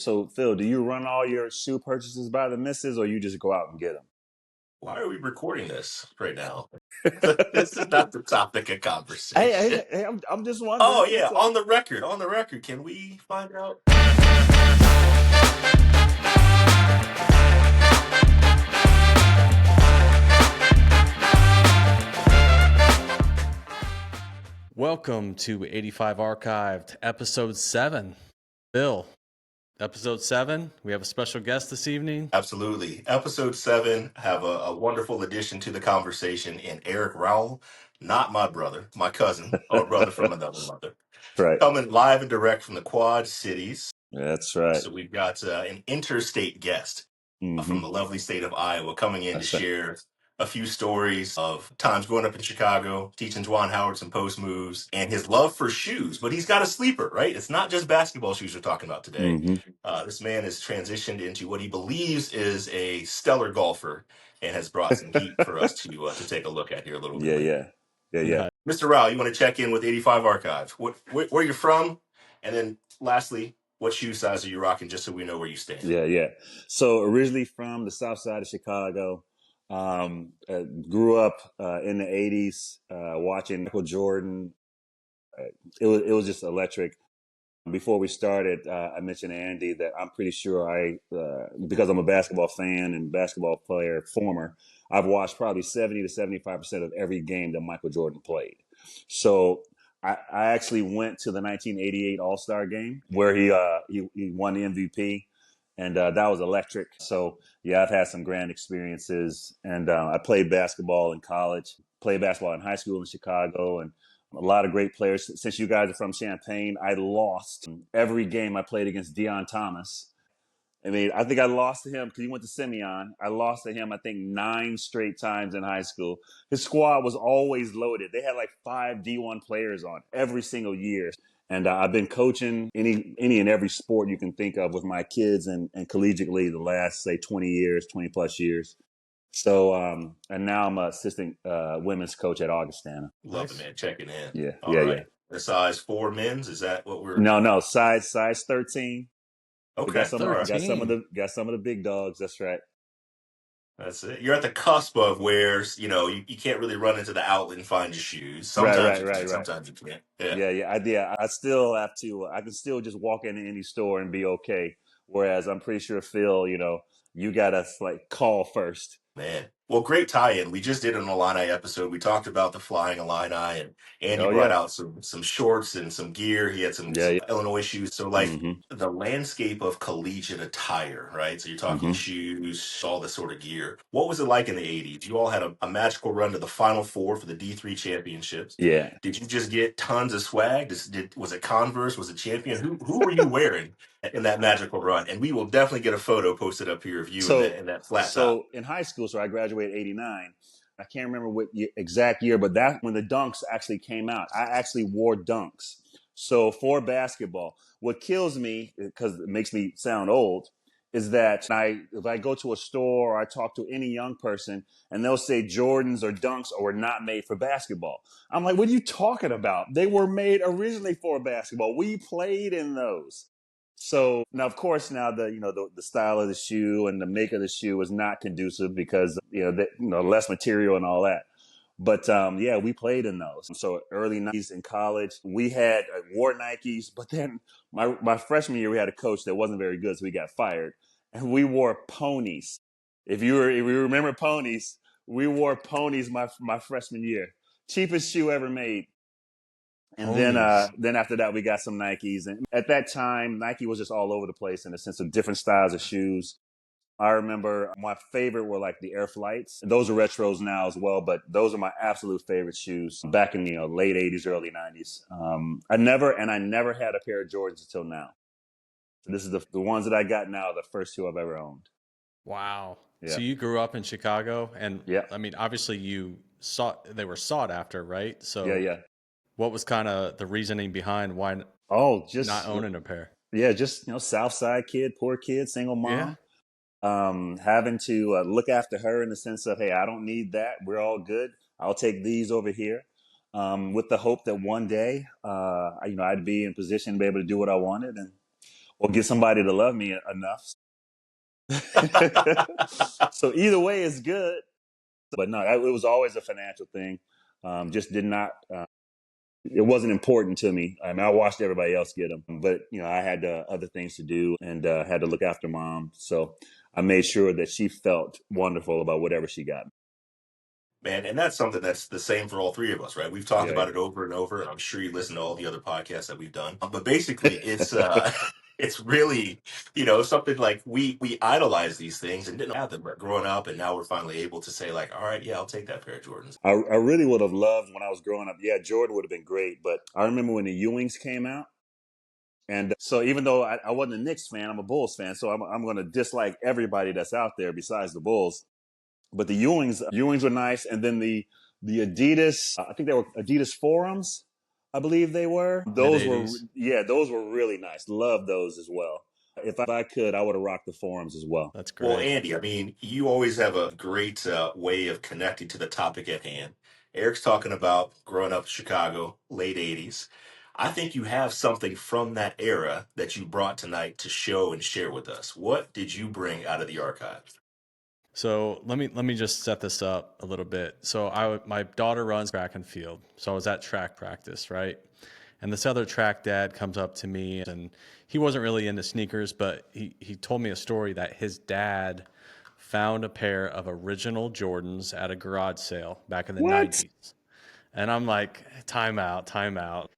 So, Phil, do you run all your shoe purchases by the missus, or you just go out and get Why are we recording this right now? them? This is not the topic of hey, conversation. hey, hey, I'm just Oh wondering. yeah, That's all. on the record, can we find out? Welcome to 85 Archived, Episode 7. Bill, Episode 7, we have a special guest this evening. Absolutely. Episode 7 have a wonderful addition to the conversation in Eric Rowell, not my brother, my cousin, or brother from another mother, Right. coming live and direct from the Quad Cities. That's right. So we've got an interstate guest Mm-hmm. from the lovely state of Iowa coming in to That's right. share a few stories of times growing up in Chicago, teaching Juwan Howard some post moves, and his love for shoes. But he's got a sleeper, right? It's not just basketball shoes we're talking about today. Mm-hmm. This man has transitioned into what he believes is a stellar golfer and has brought some heat for us to take a look at here a little bit Yeah, later. yeah, yeah, yeah, Mr. Rao, you want to check in with 85 Archive? Where you're from? And then lastly, what shoe size are you rocking, just so we know where you stand? yeah. So originally from the South Side of Chicago, grew up in the '80s, watching Michael Jordan. It was just electric. Before we started, I mentioned to Andy that I'm pretty sure because I'm a basketball fan and basketball player, I've watched probably 70 to 75% of every game that Michael Jordan played. So I actually went to the 1988 All-Star game where he won the MVP, and that was electric. So yeah, I've had some grand experiences, and I played basketball in college, played basketball in high school in Chicago, and a lot of great players. Since you guys are from Champaign, I lost every game I played against Deion Thomas. I mean, I think I lost to him because he went to Simeon. I lost to him, I think, 9 straight times in high school. His squad was always loaded. They had like 5 D1 players on every single year. And I've been coaching any and every sport you can think of with my kids and collegiately the last, say, 20 years, 20 plus years. So, and now I'm an assistant women's coach at Augustana. Love it, man. Checking in. Yeah, All yeah, yeah. right. The size 4 men's, is that what we're No, size 13. We got okay? some All of right. got some of the big dogs. That's right. That's it. You're at the cusp of where, you can't really run into the outlet and find your shoes. Right, Sometimes right, you right, can, right. sometimes you can't. Yeah. Yeah. I still have to. I can still just walk into any store and be okay. Whereas I'm pretty sure Phil, you gotta like call first. Man. Well, great tie-in. We just did an Illini episode. We talked about the flying Illini, and Andy Oh brought yeah, out some shorts and some gear. He had some yeah, yeah. Illinois shoes. So like Mm-hmm. the landscape of collegiate attire, right? So you're talking Mm-hmm. shoes, all this sort of gear. What was it like in the 80s? You all had a magical run to the Final Four for the D3 championships. Yeah. Did you just get tons of swag? Was it Converse? Was it Champion? Who were you wearing in that magical run? And we will definitely get a photo posted up here of you in So that flat top. so in high school, so I graduated '89. I can't remember what exact year, but that when the dunks actually came out, I actually wore dunks. So for basketball, what kills me because it makes me sound old is that if I go to a store or I talk to any young person and they'll say Jordans or dunks were not made for basketball. I'm like, what are you talking about? They were made originally for basketball. We played in those. So now, of course, now the style of the shoe and the make of the shoe is not conducive because less material and all that. But yeah, we played in those. So early '90s in college, we had wore Nikes. But then my freshman year, we had a coach that wasn't very good, so we got fired, and we wore ponies. If you remember ponies, we wore ponies my freshman year. Cheapest shoe ever made. And Ponies. then after that, we got some Nikes. And at that time, Nike was just all over the place in the sense of different styles of shoes. I remember my favorite were like the Air Flights. Those are retros now as well, but those are my absolute favorite shoes back in late '80s, early '90s. I never had a pair of Jordans until now. So this is the ones that I got now, the first 2 I've ever owned. Wow. Yeah, So you grew up in Chicago, and yeah, I mean, obviously they were sought after, right? So yeah. what was kind of the reasoning behind why Oh, not just owning a pair? yeah, just South Side kid, poor kid, single Yeah. mom. Having to look after her in the sense of, hey, I don't need that. We're all good. I'll take these over here. With the hope that one day, I'd be in position to be able to do what I wanted. And or get somebody to love me enough. So either way is good. But no, it was always a financial thing. Just did not. It wasn't important to me. I mean, I watched everybody else get them, but I had other things to do and had to look after mom. So I made sure that she felt wonderful about whatever she got. Man, and that's something that's the same for all three of us, right? We've talked Yeah, about it over and over. I'm sure you listen to all the other podcasts that we've done. But basically, it's it's really, something like we idolize these things and didn't have them growing up, and now we're finally able to say like, all right, yeah, I'll take that pair of Jordans. I really would have loved when I was growing up. Yeah, Jordan would have been great, but I remember when the Ewings came out. And so even though I wasn't a Knicks fan, I'm a Bulls fan. So I'm going to dislike everybody that's out there besides the Bulls. But the Ewings were nice. And then the Adidas, I think they were Adidas Forums, I believe they were. Those were, Mid-80s. yeah, those were really nice. Love those as well. If I could, I would have rocked the Forums as well. That's Well, great. Andy, I mean, you always have a great way of connecting to the topic at hand. Eric's talking about growing up in Chicago, late 80s. I think you have something from that era that you brought tonight to show and share with us. What did you bring out of the archive? So let me just set this up a little bit. So my daughter runs track and field. So I was at track practice, right? And this other track dad comes up to me, and he wasn't really into sneakers, but he told me a story that his dad found a pair of original Jordans at a garage sale back in the What? 90s. And I'm like, time out, time out.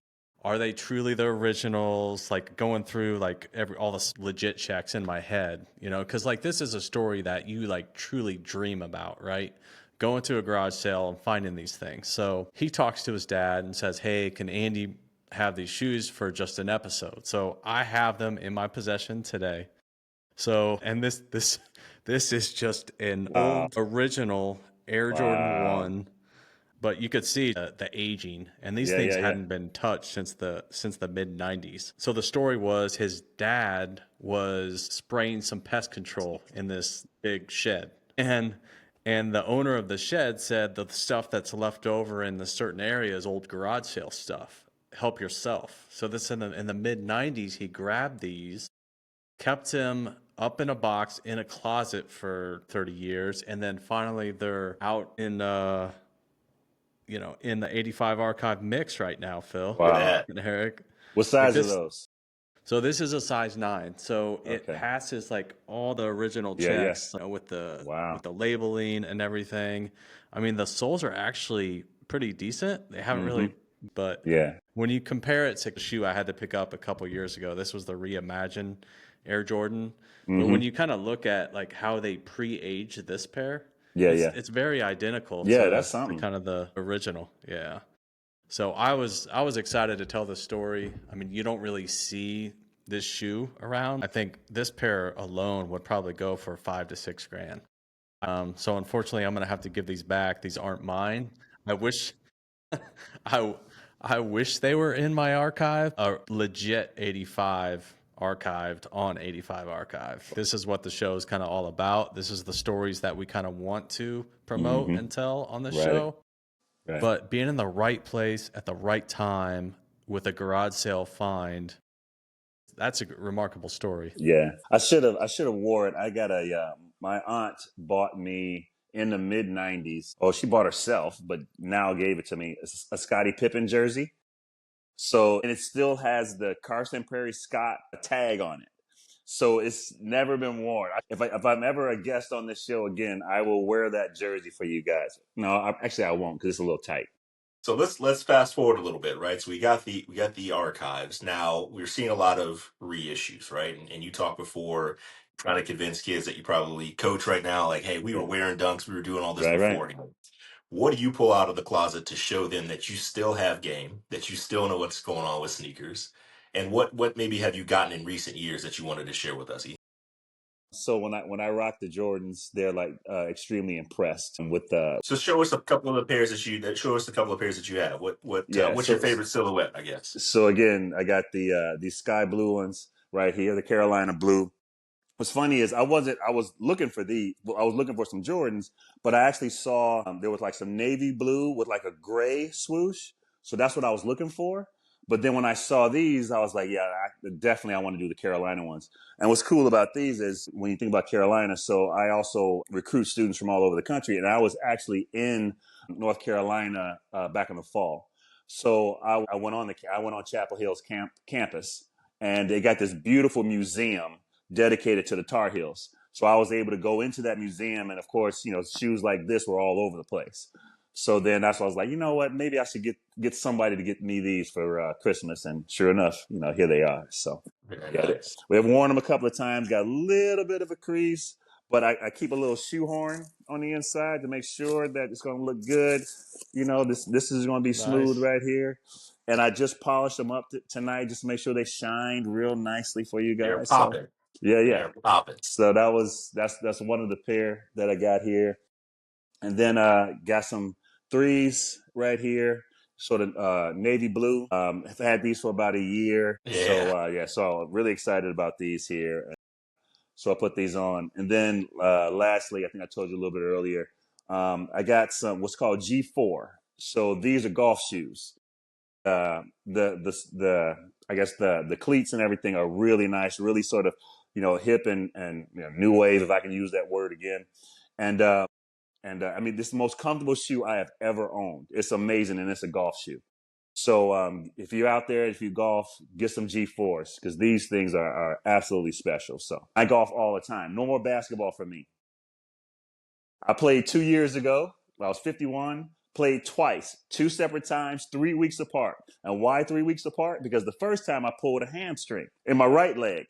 Are they truly the originals? Like going through like all the legit checks in my head, because like this is a story that you like truly dream about, right? Going to a garage sale and finding these things. So he talks to his dad and says, "Hey, can Andy have these shoes for just an episode?" So I have them in my possession today. So, and this is just an Wow. old original Air Jordan Wow. 1, but you could see the aging, and these Yeah, things yeah, yeah. hadn't been touched since the mid 90s. So the story was his dad was spraying some pest control in this big shed, and the owner of the shed said the stuff that's left over in the certain area is old garage sale stuff. Help yourself. So this in the mid 90s, he grabbed these, kept him up in a box in a closet for 30 years, and then finally they're out in the 85 archive mix right now, Phil Look at Wow. that. and Eric. What Like size are this, those? so this is a size 9. So it Okay. passes like all the original Yeah, yeah. checks, with the Wow. labeling and everything. I mean, the soles are actually pretty decent. They haven't Mm-hmm. really, but Yeah. when you compare it to the shoe I had to pick up a couple years ago, this was the Reimagine Air Jordan. But when Mm-hmm. you kind of look at like how they pre-aged this pair, Yeah, it's yeah. it's very identical Yeah, to that's something. kind of the original. Yeah. So I was excited to tell this story. I mean, you don't really see this shoe around. I think this pair alone would probably go for $5 to $6 grand. So unfortunately, I'm gonna have to give these back. These aren't mine. I wish I I wish they were in my archive. A legit 85 archived on 85 Archive. This is what the show is kind of all about. This is the stories that we kind of want to promote Mm-hmm. and tell on the Right. show. Right. But being in the right place at the right time with a garage sale find, that's a remarkable story. Yeah. I should have wore it. I got my aunt bought me in the mid '90s. Oh, she bought herself, but now gave it to me. A Scottie Pippen jersey. So, and it still has the Carson Perry Scott tag on it. So it's never been worn. If I'm ever a guest on this show again, I will wear that jersey for you guys. No, actually I won't because it's a little tight. So let's fast forward a little bit, right? So we got the archives. Now we're seeing a lot of reissues, right? And you talked before trying to convince kids that you probably coach right now, like, hey, we were Yeah. wearing dunks, we were doing all this Right. Right. before. What do you pull out of the closet to show them that you still have game, that you still know what's going on with sneakers? And what maybe have you gotten in recent years that you wanted to share with us? So when I rock the Jordans, they're like extremely impressed with So show us a couple of the pairs show us a couple of pairs that you have. yeah. What's your favorite silhouette, I guess? So again, I got these sky blue ones right here, the Carolina blue. What's funny is I was looking for I was looking for some Jordans, but I actually saw there was like some navy blue with like a gray swoosh. So that's what I was looking for. But then when I saw these, I was like, yeah, definitely I want to do the Carolina ones. And what's cool about these is when you think about Carolina, so I also recruit students from all over the country. And I was actually in North Carolina back in the fall. So I went on Chapel Hill's campus, and they got this beautiful museum dedicated to the Tar Heels. So I was able to go into that museum, and of course, shoes like this were all over the place. So then that's why I was like, you know what, maybe I should get somebody to get me these for Christmas. And sure enough, here they are. So Very yeah, nice. we have worn them a couple of times, got a little bit of a crease, but I keep a little shoehorn on the inside to make sure that it's going to look good. This is going to be smooth Nice. right here. And I just polished them up tonight just to make sure they shined real nicely for you They're guys. So popping. yeah. They're popping. So that's one of the pair that I got here. And then got some threes right here, sort of navy blue. I've had these for about a year. Yeah. So so I'm really excited about these here. So I put these on. And then lastly, I think I told you a little bit earlier, I got some what's called G4. So these are golf shoes. The I guess the cleats and everything are really nice, really sort of hip and new wave, if I can use that word again. And I mean, this is the most comfortable shoe I have ever owned. It's amazing, and it's a golf shoe. So if you're out there, if you golf, get some G4s because these things are absolutely special. So I golf all the time. No more basketball for me. I played 2 years ago. When I was 51. Played twice, 2 separate times, 3 weeks apart. And why 3 weeks apart? Because the first time I pulled a hamstring in my right leg.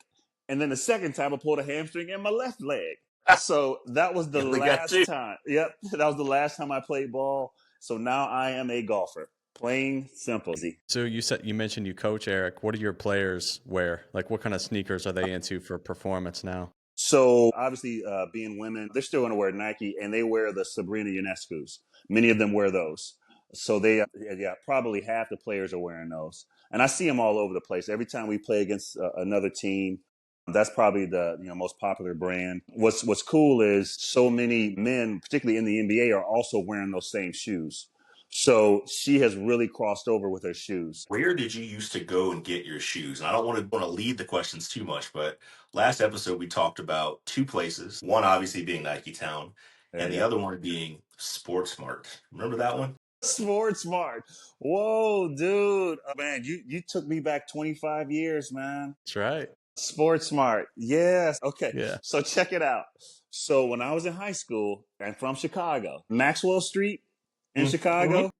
And then the second time I pulled a hamstring in my left leg. So that was the You only got last two. time. Yep. That was the last time I played ball. So now I am a golfer. Plain simple. So you mentioned you coach, Eric. What do your players wear? Like, what kind of sneakers are they into for performance now? So obviously, being women, they're still going to wear Nike, and they wear the Sabrina Ionescu's. Many of them wear those. So yeah, probably half the players are wearing those, and I see them all over the place. Every time we play against another team, that's probably the most popular brand. What's cool is so many men, particularly in the NBA, are also wearing those same shoes. So she has really crossed over with her shoes. Where did you used to go and get your shoes? And I don't want to lead the questions too much, but last episode we talked about two places. One obviously being Nike Town, Yeah, and the yeah. other one being Sports Mart. Remember that one? Sports Mart. Whoa, dude. Man, you took me back 25 years, man. That's right. Sports Mart. Yes. Okay. Yeah. So check it out. So when I was in high school, I'm from Chicago, Maxwell Street in Mhm. Chicago.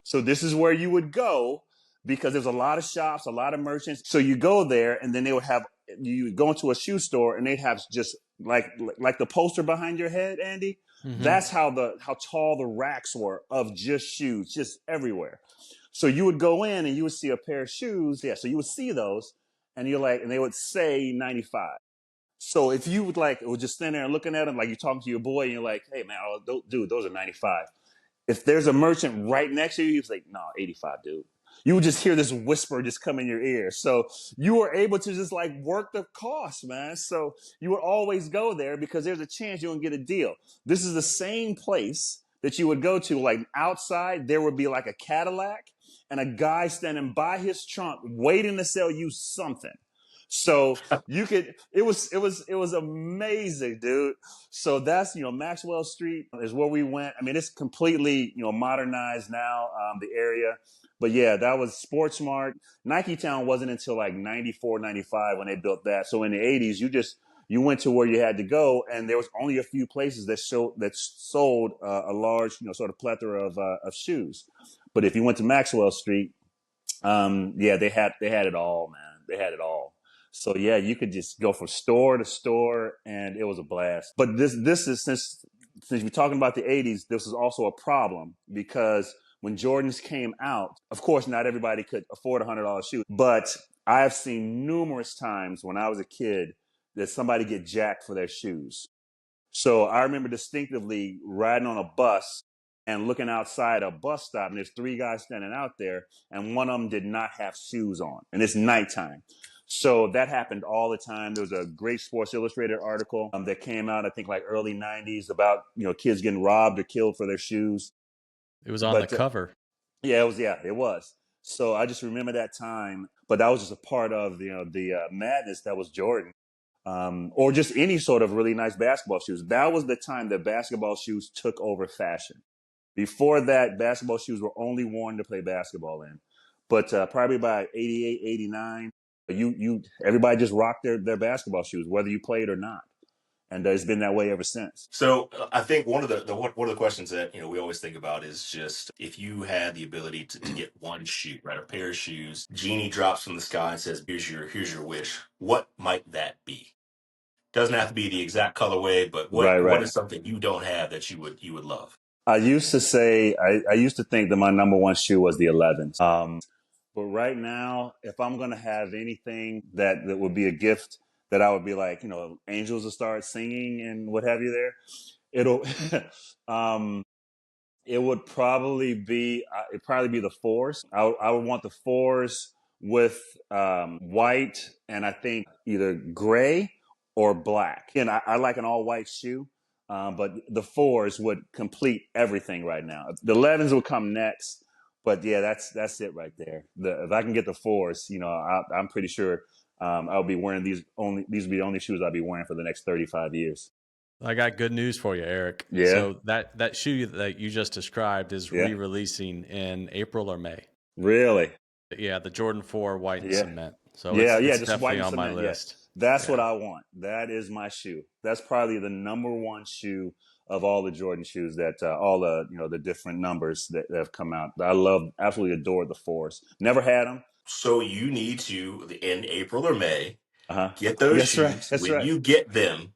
So this is where you would go because there's a lot of shops, a lot of merchants. So you go there, and then they would have you go into a shoe store, and they'd have just like the poster behind your head, Andy. Mm-hmm. That's how tall the racks were of just shoes, just everywhere. So you would go in and you would see a pair of shoes. Yeah. So you would see those, and you're like, and they would say 95. So if you would just stand there and looking at them, like you're talking to your boy, and you're like, hey man, dude, those are 95. If there's a merchant right next to you, he's like, no, 85, dude. You would just hear this whisper just come in your ear. So you were able to just like work the cost, man. So you would always go there because there's a chance you'll get a deal. This is the same place that you would go to, like outside, there would be like a Cadillac and a guy standing by his trunk waiting to sell you something. So you could, it was amazing, dude. So that's, Maxwell Street is where we went. I mean, it's completely, modernized now, the area. But yeah, that was Sports Mart. Nike Town wasn't until like 94, 95 when they built that. So in the 80s, you went to where you had to go, and there was only a few places that sold a large, sort of plethora of shoes. But if you went to Maxwell Street, yeah, they had it all, man. They had it all. So yeah, you could just go from store to store, and it was a blast. But this is since we're talking about the 80s, this is also a problem because when Jordans came out, of course, not everybody could afford $100 shoe. But I have seen numerous times when I was a kid that somebody get jacked for their shoes. So I remember distinctively riding on a bus and looking outside a bus stop, and there's three guys standing out there, and one of them did not have shoes on, and it's nighttime. So that happened all the time. There was a great Sports Illustrated article that came out, I think, like early '90s about kids getting robbed or killed for their shoes. It was on the But cover. yeah, it was. Yeah, it was. So I just remember that time, but that was just a part of the madness that was Jordan, or just any sort of really nice basketball shoes. That was the time that basketball shoes took over fashion. Before that, basketball shoes were only worn to play basketball in. But probably by 88, 89, everybody just rocked their basketball shoes, whether you played or not. And it's been that way ever since. So I think one of the questions that we always think about is just if you had the ability to get one shoe, right, a pair of shoes, genie drops from the sky and says, "Here's your wish." What might that be? Doesn't have to be the exact colorway, but Right, what right. is something you don't have that you would love? I used to think that my number one shoe was the 11s. But right now, if I'm going to have anything that would be a gift that I would be like, angels will start singing and what have you there, it'll, um, it would probably be the fours. I would want the fours with white and I think either gray or black. And I like an all white shoe, but the fours would complete everything right now. The 11s will come next, but yeah, that's it right there. If I can get the fours, I'm pretty sure I'll be wearing these only. These will be the only shoes I'll be wearing for the next 35 years. I got good news for you, Eric. Yeah, So that shoe that you just described is yeah, re-releasing in April or May. really. Yeah, the Jordan 4 white and Yeah. cement. So Yeah, yeah, it's just white definitely and on my cement. Yeah, list. that's what Yeah. I want. That is my shoe. That's probably the number one shoe of all the Jordan shoes that all the different numbers that have come out. I absolutely adore the fours. Never had them. So you need to, in April or May, Uh huh. get those That's right. shoes. That's When right. you get them,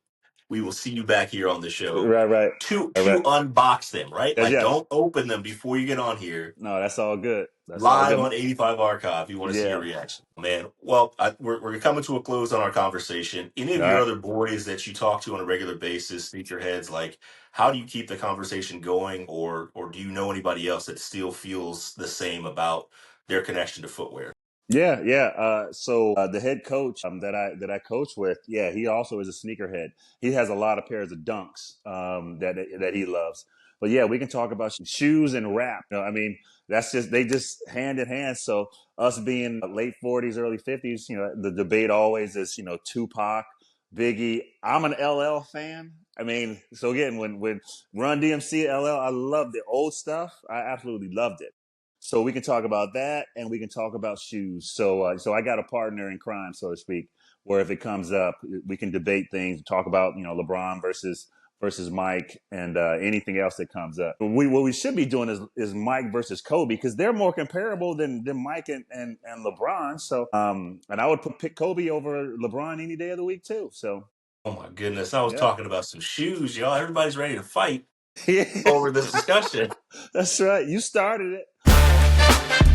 we will see you back here on the show Right, right, to right. unbox them, right? That's Like, yes. don't open them before you get on here. No, that's all good. That's all Live good. on 85 Archive. You want to see your Yeah. reaction, man. Well, we're coming to a close on our conversation. Any All of your right. other boys that you talk to on a regular basis, sneakerheads, like, how do you keep the conversation going, or do you know anybody else that still feels the same about their connection to footwear? Yeah, yeah. So the head coach that I coach with, yeah, he also is a sneakerhead. He has a lot of pairs of Dunks that he loves. But yeah, we can talk about shoes and rap. I mean, that's just they just hand in hand. So us being late 40s, early 50s, the debate always is Tupac, Biggie. I'm an LL fan. I mean, so again, when Run DMC, LL, I love the old stuff. I absolutely loved it. So we can talk about that, and we can talk about shoes. So I got a partner in crime, so to speak, where if it comes up, we can debate things, talk about LeBron versus Mike, and anything else that comes up. What we should be doing is Mike versus Kobe, because they're more comparable than Mike and LeBron. So and I would pick Kobe over LeBron any day of the week too. So Oh my goodness, I was yeah, talking about some shoes, y'all. Everybody's ready to fight yeah, over this discussion. that's right. You started it.